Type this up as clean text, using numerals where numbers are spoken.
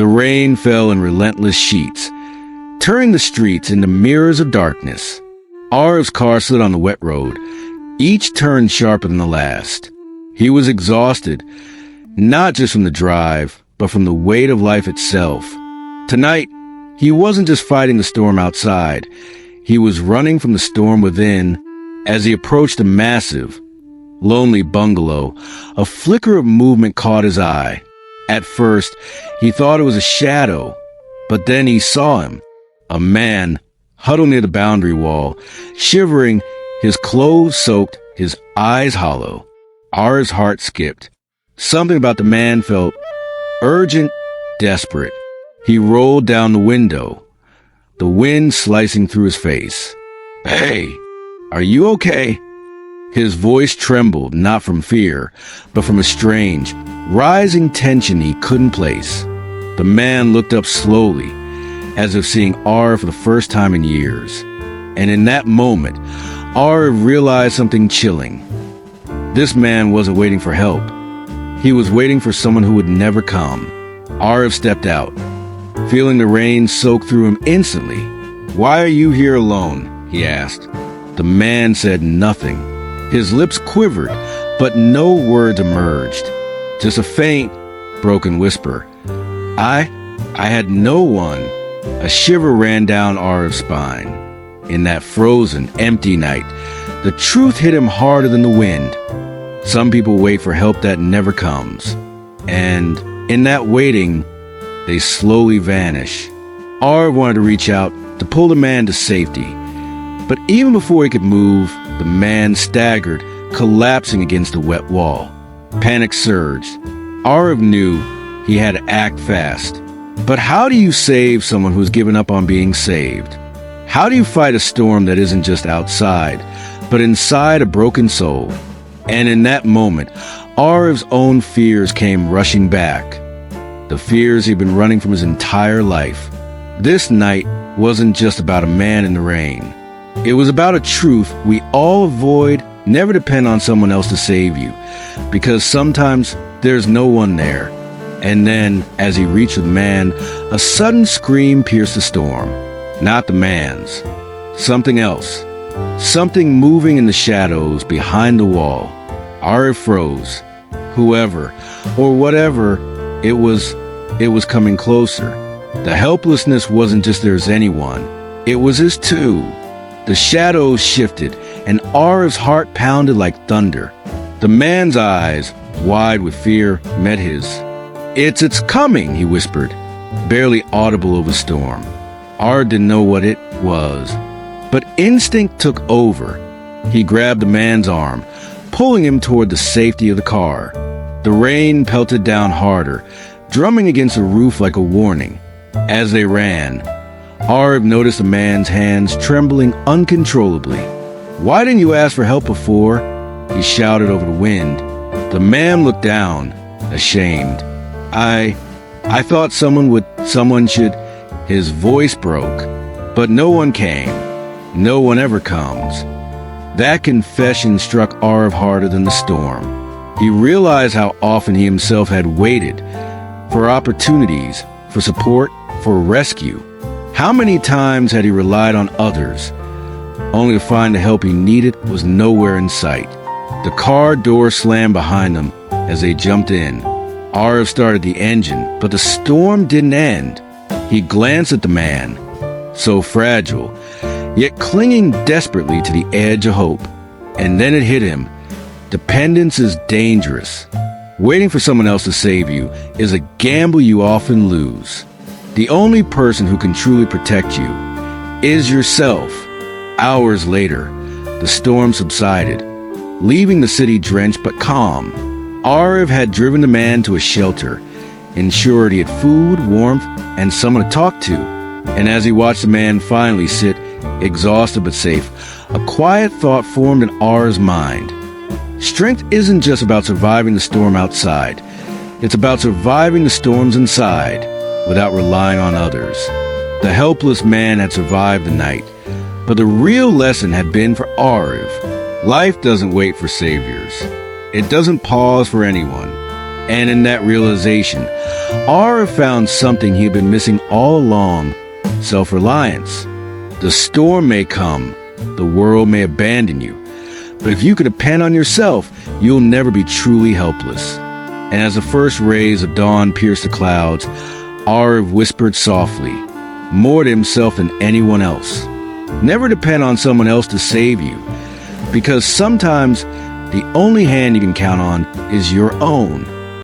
The rain fell in relentless sheets, turning the streets into mirrors of darkness. Ariv's car slid on the wet road, each turn sharper than the last. He was exhausted, not just from the drive, but from the weight of life itself. Tonight, he wasn't just fighting the storm outside. He was running from the storm within. As he approached a massive, lonely bungalow, a flicker of movement caught his eye. At first, he thought it was a shadow, but then he saw him, a man huddled near the boundary wall, shivering, his clothes soaked, his eyes hollow. Ariv's heart skipped. Something about the man felt urgent, desperate. He rolled down the window, the wind slicing through his face. "Hey, are you okay?" His voice trembled, not from fear, but from a strange, rising tension he couldn't place. The man looked up slowly, as if seeing Ariv for the first time in years. And in that moment, Ariv realized something chilling. This man wasn't waiting for help. He was waiting for someone who would never come. Ariv stepped out, feeling the rain soak through him instantly. "Why are you here alone?" he asked. The man said nothing. His lips quivered, but no words emerged. Just a faint, broken whisper. I had no one." A shiver ran down Ariv's spine. In that frozen, empty night, the truth hit him harder than the wind. Some people wait for help that never comes. And in that waiting, they slowly vanish. Ariv wanted to reach out to pull the man to safety. But even before he could move, the man staggered, collapsing against the wet wall. Panic surged. Ariv knew he had to act fast. But how do you save someone who's given up on being saved? How do you fight a storm that isn't just outside, but inside a broken soul? And in that moment, Ariv's own fears came rushing back. The fears he'd been running from his entire life. This night wasn't just about a man in the rain. It was about a truth we all avoid. Never depend on someone else to save you, because sometimes there's no one there. And then, as he reached the man, a sudden scream pierced the storm. Not the man's. Something else. Something moving in the shadows behind the wall. Ariv froze. Whoever, or whatever, it was coming closer. The helplessness wasn't just there's anyone. It was his too. The shadows shifted, and Ariv's heart pounded like thunder. The man's eyes, wide with fear, met his. It's coming," he whispered, barely audible over the storm. Ariv didn't know what it was, but instinct took over. He grabbed the man's arm, pulling him toward the safety of the car. The rain pelted down harder, drumming against the roof like a warning. As they ran, Ariv noticed the man's hands trembling uncontrollably. "Why didn't you ask for help before?" he shouted over the wind. The man looked down, ashamed. I thought someone should. His voice broke, but no one came. No one ever comes. That confession struck Ariv harder than the storm. He realized how often he himself had waited for opportunities, for support, for rescue. How many times had he relied on others, only to find the help he needed was nowhere in sight? The car door slammed behind them as they jumped in. Ariv started the engine, but the storm didn't end. He glanced at the man, so fragile, yet clinging desperately to the edge of hope. And then it hit him. Dependence is dangerous. Waiting for someone else to save you is a gamble you often lose. The only person who can truly protect you is yourself. Hours later, the storm subsided, leaving the city drenched but calm. Ariv had driven the man to a shelter, ensured he had food, warmth, and someone to talk to. And as he watched the man finally sit, exhausted but safe, a quiet thought formed in Ariv's mind. Strength isn't just about surviving the storm outside. It's about surviving the storms inside without relying on others. The helpless man had survived the night, but the real lesson had been for Ariv. Life doesn't wait for saviors. It doesn't pause for anyone. And in that realization, Arv found something he had been missing all along: self-reliance. The storm may come, the world may abandon you, but if you can depend on yourself, you'll never be truly helpless. And as the first rays of dawn pierced the clouds, Arv whispered softly, more to himself than anyone else: never depend on someone else to save you, because sometimes the only hand you can count on is your own.